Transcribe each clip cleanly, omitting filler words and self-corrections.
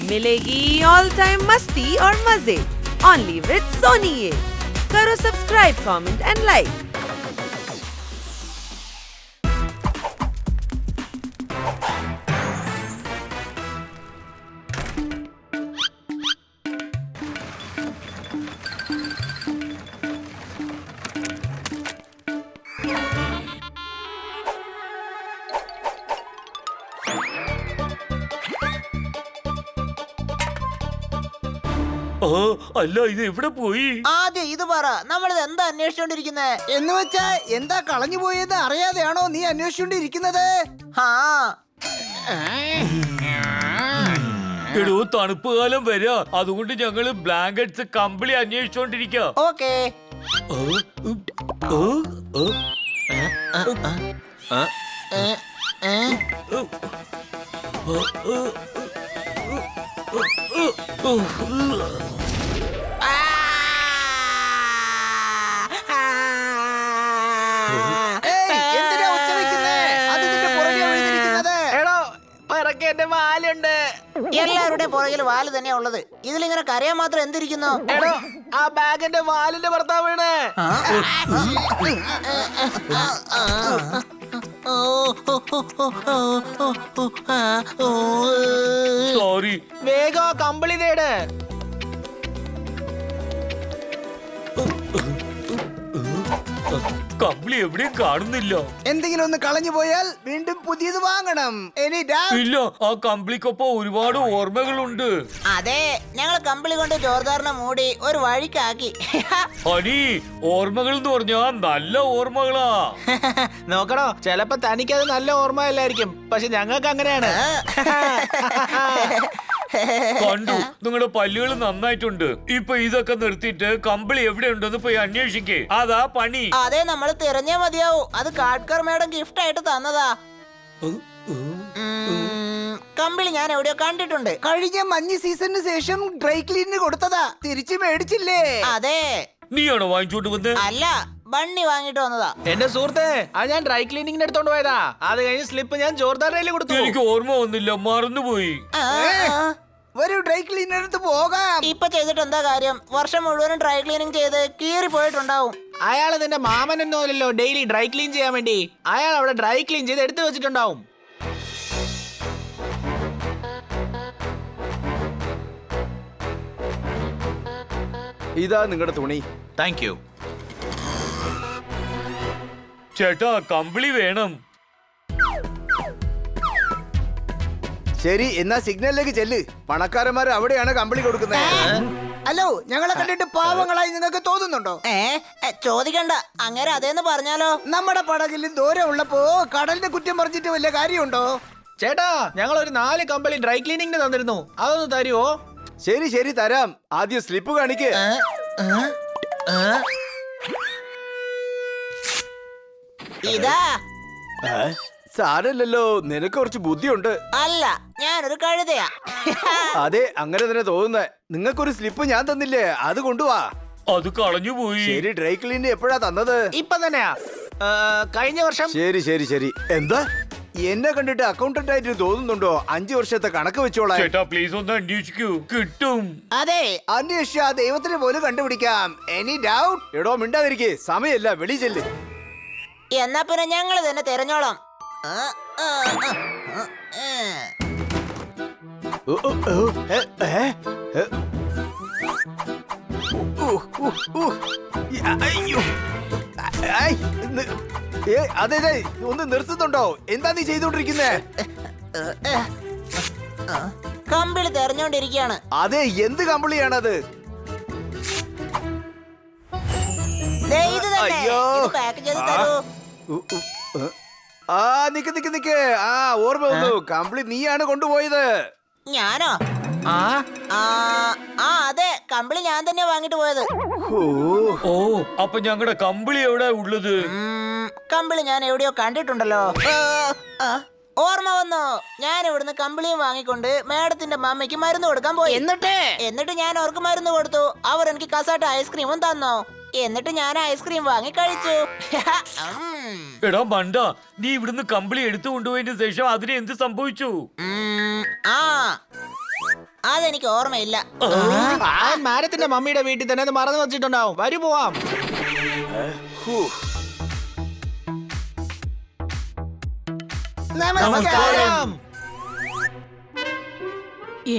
मिलेगी all time मस्ती और मजे ओनली विद सोनी ये। करो सब्सक्राइब, कमेंट एंड लाइक। അല്ല, ഇത് എവിടെ പോയി? ആദ്യം ഇത് പറ, നമ്മളിത് എന്താ അന്വേഷിച്ചോണ്ടിരിക്കുന്നേ? എന്ന് വെച്ചാ എന്താ കളഞ്ഞു പോയത് അറിയാതെയാണോ നീ അന്വേഷിച്ചോണ്ടിരിക്കുന്നത്? എടോ, തണുപ്പ് കാലം വരാ, അതുകൊണ്ട് ഞങ്ങള് ബ്ലാങ്കറ്റ്സ് കമ്പിളി അന്വേഷിച്ചോണ്ടിരിക്ക. ഓക്കേ. എന്തിനാ ഉച്ച വെക്കുന്നേ? അത് നിന്റെ പുറകെ വീഴുന്നിരിക്കുന്നത്. എടോ, പിറകെ എന്റെ വാലുണ്ട്. എല്ലാവരുടെയും പുറകിൽ വാല് തന്നെയാ ഉള്ളത്. ഇതിലിങ്ങനെ കരയാൻ മാത്രം എന്തിരിക്കുന്നു? എടോ, ആ ബാഗിന്റെ വാലിന്റെ ഭർത്താവാണ്. സോറി. വേഗം കമ്പിളി തേട്. കമ്പിളി എവിടെയും കാണുന്നില്ല. എന്തെങ്കിലും ഒന്ന് കളഞ്ഞു പോയാൽ വീണ്ടും പുതിയത് വാങ്ങണം. ഇല്ല, ആ കമ്പിളിക്കൊപ്പം ഒരുപാട് ഓർമ്മകളുണ്ട്. അതെ, ഞങ്ങൾ കമ്പിളി കൊണ്ട് ജോർദാറിനെ മൂടി ഒരു വഴിക്കാക്കി. ഹണി, ഓർമ്മകൾ എന്ന് പറഞ്ഞാ നല്ല ഓർമ്മകളാ. നോക്കണോ, ചെലപ്പോ തനിക്കത് നല്ല ഓർമ്മയല്ലായിരിക്കും, പക്ഷെ ഞങ്ങൾക്ക് അങ്ങനെയാണ്. കണ്ടു, നിങ്ങളുടെ പല്ലുകൾ നന്നായിട്ടുണ്ട്. ഇപ്പൊ ഇതൊക്കെ നിർത്തിയിട്ട് കമ്പിളി എവിടെയുണ്ടെന്ന് പോയി അന്വേഷിക്കേ. അതാ പണി. അതെ, നമ്മൾ തിരഞ്ഞേ മതിയാവൂ. അത് കാട്ട്കർ മേഡം ഗിഫ്റ്റ് ആയിട്ട് തന്നതാ. കമ്പിളി ഞാൻ എവിടെയോ കണ്ടിട്ടുണ്ട്. കഴിഞ്ഞ മഞ്ഞ് സീസണിന് ശേഷം ഡ്രൈ ക്ലീനിന് കൊടുത്തതാ. തിരിച്ചു മേടിച്ചില്ലേ? അതെ. നീയാണോ വാങ്ങിച്ചോണ്ട് വന്ന്? അല്ല, ബണ്ണി വാങ്ങിട്ട് വന്നതാ. എന്റെ സുഹൃത്തെ, അത് ഞാൻ ഡ്രൈ ക്ലീനിങ്ങിന് എടുത്തോണ്ട് പോയതാ. അത് കഴിഞ്ഞ് സ്ലിപ്പ് ഞാൻ ജോർദാറിൽ കൊടുത്തു. എനിക്ക് ഓർമ്മ വന്നില്ല, മറന്നുപോയി. ഒരു ഡ്രൈ ക്ലീനർ എടുത്ത് പോകാം. ഇപ്പൊ ചെയ്തിട്ട് എന്താ കാര്യം? വർഷം മുഴുവനും ഡ്രൈ ക്ലീനിങ് ചെയ്ത് കീറി പോയിട്ടുണ്ടാവും. അയാൾ നിന്റെ മാമനൊന്നുമല്ലല്ലോ ഡെയിലി ഡ്രൈ ക്ലീൻ ചെയ്യാൻ വേണ്ടി. അയാൾ അവിടെ ഡ്രൈ ക്ലീൻ ചെയ്ത് എടുത്തു വെച്ചിട്ടുണ്ടാവും. ഇതാ നിങ്ങളുടെ തുണി. Thank you. ചേട്ടാ, കമ്പിളി വേണം. ശരി, എന്നാ സിഗ്നലിലേക്ക് ചെല്ല്. പണക്കാരന്മാർ അവിടെയാണ് കമ്പിളി കൊടുക്കുന്നത്. ഹലോ, ഞങ്ങളെ കണ്ടിട്ട് പാവങ്ങളായി നിങ്ങൾക്ക് തോന്നുന്നുണ്ടോ? ചോദിക്കണ്ട, അങ്ങനെ അതേന്ന് പറഞ്ഞാലോ? നമ്മുടെ പടകിൽ ദൂരം ഉള്ളപ്പോ കടലിന്റെ കുറ്റം പറഞ്ഞിട്ട് വല്ല കാര്യമുണ്ടോ? ചേട്ടാ, ഞങ്ങൾ ഒരു 4 കമ്പനി ഡ്രൈ ക്ലീനിങ്ങിന് തന്നിരുന്നു. അതൊന്ന് തരുവോ? ശരി ശരി, തരാം. ആദ്യം സ്ലിപ്പ് കാണിക്ക്. ഇതാ. സാരല്ലോ, നിനക്ക് കുറച്ച് ബുദ്ധിയുണ്ട്. അല്ല, ഞാനൊരു കഴുതയാ. അതെ, അങ്ങനെ തന്നെ തോന്നുന്നേ. നിങ്ങൾക്കൊരു സ്ലിപ്പ് ഞാൻ തന്നില്ലേ, അത് കൊണ്ടുവാ. അത് കളഞ്ഞു പോയി. ശരി, ഡ്രൈ ക്ലീനിന് എപ്പോഴാ തന്നത്? ഇപ്പൊ തന്നെയാ, കഴിഞ്ഞ വർഷം. ശരി ശരി ശരി. എന്താ, എന്നെ കണ്ടിട്ട് അക്കൗണ്ടന്റ് ആയിട്ട് തോന്നുന്നുണ്ടോ? 5 വർഷത്തെ കണക്ക് വെച്ചോളാം. ചേട്ടാ, പ്ലീസ് ഒന്ന് അന്വേഷിക്കൂ, കിട്ടും. അതെ, അന്വേഷിച്ച ദൈവത്തിന് പോലും കണ്ടുപിടിക്കാം. Any doubt? എടോ, മിണ്ടാതിരിക്കേ, സമയല്ല, വെളി ചെല്ല്. എന്നാ പിന്നെ ഞങ്ങൾ തന്നെ തെരഞ്ഞോളാം. അതെ, ഒന്ന് നിർത്തുന്നുണ്ടോ? എന്താ നീ ചെയ്തോണ്ടിരിക്കുന്നേ? കമ്പിളി തെരഞ്ഞോണ്ടിരിക്കുകയാണ്. അതെ, എന്ത് കമ്പിളിയാണത്? ഇത് തന്നെ. അയ്യോ. ഇത് പാക്ക് ചെയ്ത് തരൂ. ആ, നിക്ക്. ആ, ഓർമ്മ വന്നു. കമ്പിളി നീയാണ് കൊണ്ടുപോയത്. ഞാനോ? അതെ, കമ്പിളി ഞാൻ തന്നെ വാങ്ങിട്ട് പോയത്. ഓ, അപ്പൊ ഞങ്ങളുടെ കമ്പിളി എവിടെ ഉള്ളത്? കമ്പിളി ഞാൻ എവിടെയോ കണ്ടിട്ടുണ്ടല്ലോ. ഓർമ്മ വന്നു. ഞാൻ ഇവിടുന്ന് കമ്പിളിയും വാങ്ങിക്കൊണ്ട് മേഡത്തിന്റെ മമ്മയ്ക്ക് മരുന്ന് കൊടുക്കാൻ പോയി. എന്നിട്ട് ഞാൻ അവർക്ക് മരുന്ന് കൊടുത്തു. അവർ എനിക്ക് കസാട്ട് ഐസ്ക്രീമും തന്നു. എന്നിട്ട് ഞാൻ ഐസ്ക്രീം വാങ്ങി കഴിച്ചു. എടാ മണ്ട, നീ ഇവിടുന്ന് കമ്പിളി എടുത്തു കൊണ്ടുപോയതിന് ശേഷം അതിന് എന്ത് സംഭവിച്ചു? അത് അതെനിക്ക് ഓർമ്മയില്ല. മാഡത്തിന്റെ മമ്മിയുടെ വീട്ടിൽ തന്നെ അത് മറന്നു വെച്ചിട്ടുണ്ടാവും. വരൂ പോവാം. നമസ്കാരം.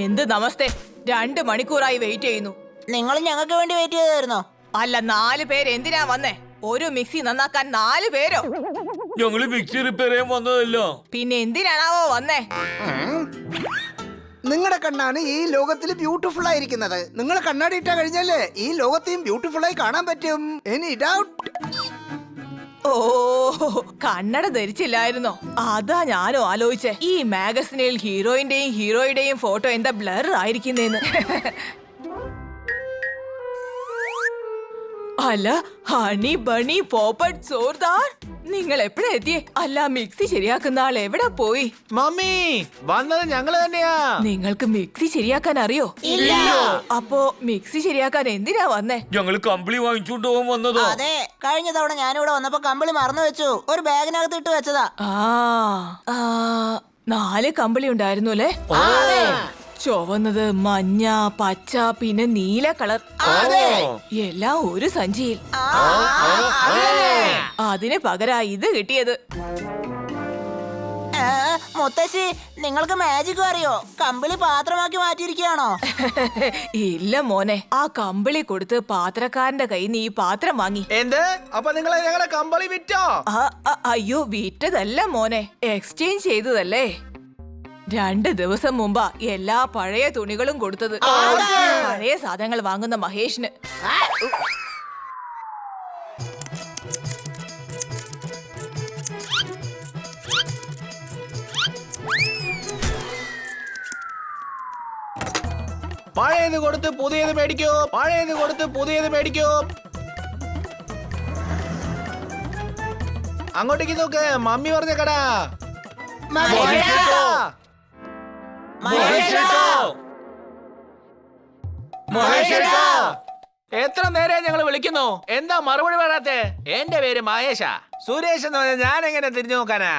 എന്ത് നമസ്തേ? 2 മണിക്കൂറായി വെയിറ്റ് ചെയ്യുന്നു. നിങ്ങൾ ഞങ്ങൾക്ക് വേണ്ടി വെയിറ്റ് ചെയ്തായിരുന്നോ? അല്ല, 4 പേര് എന്തിനാ വന്നേ? ഒരു മിക്സി നന്നാക്കാൻ 4 പേരോ? ഞങ്ങള് മിക്സി റിപ്പയർ ചെയ്യാൻ വന്നതല്ലോ. പിന്നെ എന്തിനാണാവോ വന്നേ? നിങ്ങളുടെ കണ്ണാണ് ഈ ലോകത്തിൽ ബ്യൂട്ടിഫുൾ ആയിരിക്കുന്നത്. നിങ്ങൾ കണ്ണാടി ഇട്ടാ കഴിഞ്ഞാലേ ഈ ലോകത്തെയും ബ്യൂട്ടിഫുൾ ആയി കാണാൻ പറ്റും. Any doubt? ഓ, കണ്ണട ധരിച്ചില്ലായിരുന്നോ? അതാ ഞാനും ആലോചിച്ചേ. ഈ മാഗസിനിൽ ഹീറോയിന്റെയും ഹീറോയുടെയും ഫോട്ടോ എന്താ ബ്ലർ ആയിരിക്കുന്നേന്ന്. അല്ല, ഹണി ബണി പോപ്പട്ട് സോർദാർ, നിങ്ങൾ എപ്പോഴാ എത്തിയേ? അല്ല, മിക്സി ശരിയാക്കുന്ന ആൾ എവിടെ പോയി? മമ്മി, വന്നത് ഞങ്ങള് തന്നെയാ. നിങ്ങൾക്ക് മിക്സി ശരിയാക്കാൻ അറിയോ? ഇല്ല. അപ്പോ മിക്സി ശരിയാക്കാൻ എന്തിനാ വന്നേ? ഞങ്ങള് കമ്പിളി വാങ്ങിച്ചോണ്ട് പോകാൻ വന്നതോ. അതെ, കഴിഞ്ഞ തവണ ഞാനിവിടെ വന്നപ്പോ കമ്പിളി മറന്നു വെച്ചു. ഒരു ബാഗിനകത്ത് ഇട്ട് വെച്ചതാ. 4 കമ്പിളി ഉണ്ടായിരുന്നു അല്ലേ? ചുവന്നത്, മഞ്ഞ, പച്ച, പിന്നെ നീല കളർ. എല്ലാം ഒരു സഞ്ചിയിൽ. അതിന് പകരാ ഇത് കിട്ടിയത്. മുത്തശ്ശി, നിങ്ങൾക്ക് മാജിക് അറിയോ? കമ്പിളി പാത്രമാക്കി മാറ്റിയിരിക്കുകയാണോ? ഇല്ല മോനെ, ആ കമ്പിളി കൊടുത്ത് പാത്രക്കാരന്റെ കയ്യിൽ നിന്ന് ഈ പാത്രം വാങ്ങി. എന്ത്? അപ്പൊ നിങ്ങൾ ഞങ്ങളുടെ കമ്പളി വിറ്റോ? അയ്യോ, വിറ്റതല്ല മോനെ, എക്സ്ചേഞ്ച് ചെയ്തതല്ലേ. 2 ദിവസം മുമ്പാ എല്ലാ പഴയ തുണികളും കൊടുത്തത്. പഴയ സാധനങ്ങൾ വാങ്ങുന്ന മഹേഷിന്. പഴയത് കൊടുത്ത് പുതിയത് മേടിക്കോ, പഴയത് കൊടുത്ത് പുതിയത് മേടിക്കോ. അങ്ങോട്ടേക്ക് നോക്ക്, മമ്മി പറഞ്ഞ കട. എത്ര നേരം ഞങ്ങൾ വിളിക്കുന്നു, എന്താ മറുപടി പറയാത്തെ? എന്റെ പേര് മഹേഷ. സുരേഷ് എന്ന് പറഞ്ഞാൽ ഞാൻ എങ്ങനെ തിരിഞ്ഞു നോക്കാനാ?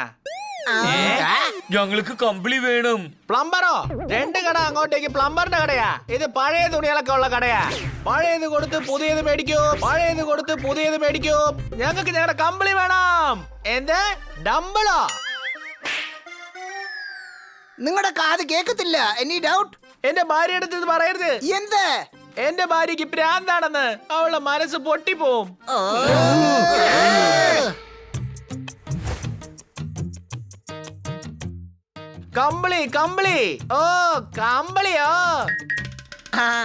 ഞങ്ങൾക്ക് കമ്പിളി വേണം. പ്ലംബറോ? 2 കട അങ്ങോട്ടേക്ക് പ്ലംബറിന്റെ കടയാ. ഇത് പഴയ തുണികളൊക്കെ ഉള്ള കടയാ. പഴയത് കൊടുത്ത് പുതിയത് മേടിക്കൂ, പഴയത് കൊടുത്ത് പുതിയത് മേടിക്കൂ. ഞങ്ങൾക്ക് ഞങ്ങളുടെ കമ്പിളി വേണം. എന്ത്? ഡംബിളോ? നിങ്ങളുടെ കാത് കേക്കത്തില്ല. Any doubt? എന്റെ ഭാര്യ അടുത്ത് ഇത് പറയരുത്. എന്ത്? എന്റെ ഭാര്യക്ക് ഭ്രാന്താണെന്ന്. അവളുടെ മനസ്സ് പൊട്ടിപ്പോവും. കമ്പിളി കമ്പിളി. ഓ, കമ്പിളിയോ?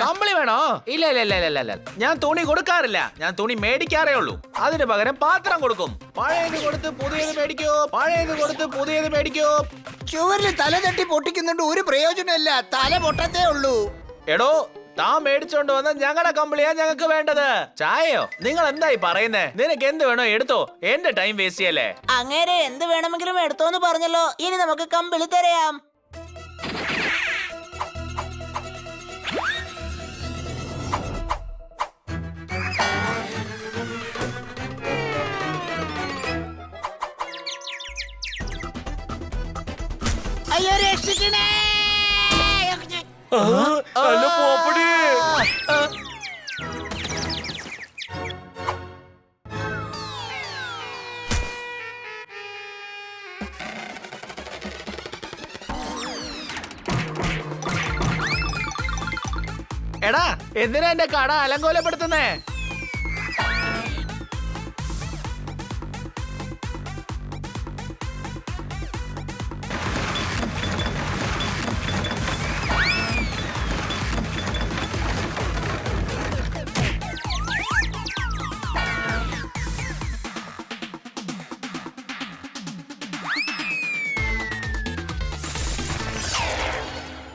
കമ്പിളി വേണോ? ഇല്ല ഇല്ല ഇല്ല ഇല്ല ഇല്ല, ഞാൻ തുണി കൊടുക്കാറില്ല. ഞാൻ തുണി മേടിക്കാറേ ഉള്ളൂ. അതിന് പകരം പാത്രം കൊടുക്കും. പഴയത് കൊടുത്ത് പുതിയത് മേടിക്കൂ, പഴയത് കൊടുത്ത് പുതിയത് മേടിക്കൂ. ചുവരിൽ തല തട്ടി പൊട്ടിക്കുന്നുണ്ട് ഒരു പ്രയോജനമില്ല. തല പൊട്ടത്തേ ഉള്ളൂ. എടോ, താൻ മേടിച്ചോണ്ട് വന്ന ഞങ്ങളുടെ കമ്പിളിയാ ഞങ്ങൾക്ക് വേണ്ടത്. ചായയോ? നിങ്ങൾ എന്തായി പറയുന്നേ? നിനക്ക് എന്ത് വേണോ എടുത്തോ, എന്റെ ടൈം വേസ്റ്റ് ചെയ്യല്ലേ. അങ്ങേരെ എന്ത് വേണമെങ്കിലും എടുത്തോന്ന് പറഞ്ഞല്ലോ. ഇനി നമുക്ക് കമ്പിളി തരാം. അയ്യോ, രക്ഷിക്കണേ! അല്ല പോപ്പടി. എടാ, എന്തിനാ എന്റെ കട അലങ്കോലപ്പെടുത്തുന്നേ?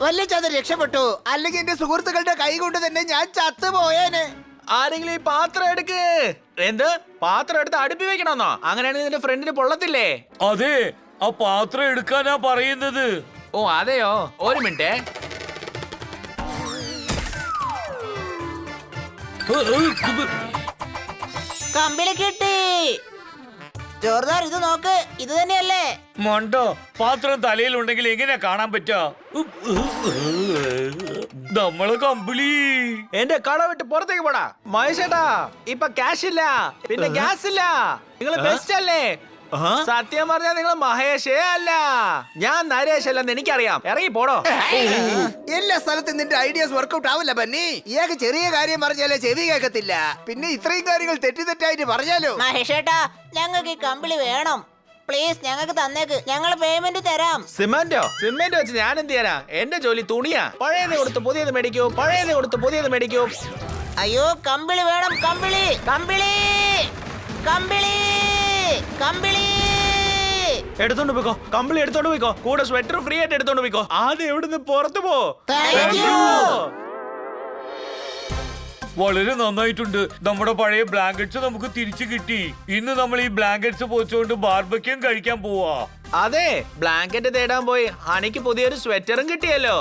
വല്ലച്ചത് രക്ഷപ്പെട്ടു. അല്ലെങ്കിൽ എന്റെ സുഹൃത്തുക്കളുടെ കൈ കൊണ്ട് തന്നെ ഞാൻ ചത്തുപോയേനെ. ആരെങ്കിലും ഈ പാത്രം എടുക്ക്. എന്ത്? പാത്രം എടുത്ത് അടുപ്പി വെക്കണമെന്നോ? അങ്ങനെയാണെങ്കിൽ നിന്റെ ഫ്രണ്ടിന് പൊള്ളത്തില്ലേ? അതെ, ആ പാത്രം എടുക്കാനാ പറയുന്നത്. ഓ അതെയോ, ഒരു മിനിറ്റ്. കമ്പിളി കിട്ടി. ജോർദാർ, ഇത് നോക്ക്, ഇത് തന്നെയല്ലേ? മണ്ടോ, പാത്രം തലയിലുണ്ടെങ്കിൽ എങ്ങനെ കാണാൻ പറ്റാ? നമ്മളെ കമ്പിളി. എന്റെ കട വിട്ട് പുറത്തേക്ക് പോടാ മഹേഷേട്ടാ. ഇപ്പൊ ക്യാഷ് ഇല്ല, പിന്നെ ഗ്യാസ് ഇല്ല. നിങ്ങൾ ബെസ്റ്റ് അല്ലേ? സത്യം പറഞ്ഞാൽ നിങ്ങൾ മഹേഷേ അല്ല, ഞാൻ നരേഷ് അല്ലെന്ന് എനിക്കറിയാം. ഇറങ്ങി പോടോ. എല്ലാ സ്ഥലത്തും നിന്റെ ഐഡിയാസ് വർക്ക്ഔട്ട് ആവില്ല ബന്നി. ഇയാൾക്ക് ചെറിയ കാര്യം പറഞ്ഞാലേ ചെവി കേൾക്കത്തില്ല, പിന്നെ ഇത്രയും കാര്യങ്ങൾ തെറ്റായിട്ട് പറഞ്ഞാലോ. മഹേഷേട്ടാ, ഞങ്ങൾക്ക് ഈ കമ്പിളി വേണം. പ്ലീസ് ഞങ്ങൾക്ക് തന്നേക്ക്, ഞങ്ങൾ പേയ്മെന്റ് തരാം. സിമന്റോ? സിമെന്റ് വെച്ച് ഞാൻ എന്ത് ചെയ്യാനാ? എന്റെ ജോലി തുണിയാ. പഴയത് കൊടുത്ത് പുതിയത് മേടിക്കൂ, പഴയത് കൊടുത്ത് പുതിയത് മേടിക്കൂ. അയ്യോ, കമ്പിളി വേണം. കമ്പിളി, കമ്പിളി, കമ്പിളി, കമ്പിളി. എടുത്തോണ്ട് പോയിക്കോ, കമ്പിളി എടുത്തോണ്ട് പോയിക്കോ. കൂടെ സ്വെറ്റർ ഫ്രീ ആയിട്ട് എടുത്തോണ്ട് പോയിക്കോ. ആദ്യം എവിടുന്ന് പുറത്തു പോ. Thank you. വളരെ നന്നായിട്ടുണ്ട്. നമ്മുടെ പഴയ ബ്ലാങ്കറ്റ്സ് നമുക്ക് തിരിച്ചു കിട്ടി. ഇന്ന് നമ്മൾ ഈ ബ്ലാങ്കറ്റ്സ് പോച്ചുകൊണ്ട് ബാർബക്യും കഴിക്കാൻ പോവാ. അതെ, ബ്ലാങ്കറ്റ് തേടാൻ പോയി ഹണിക്ക് പുതിയൊരു സ്വെറ്ററും കിട്ടിയല്ലോ.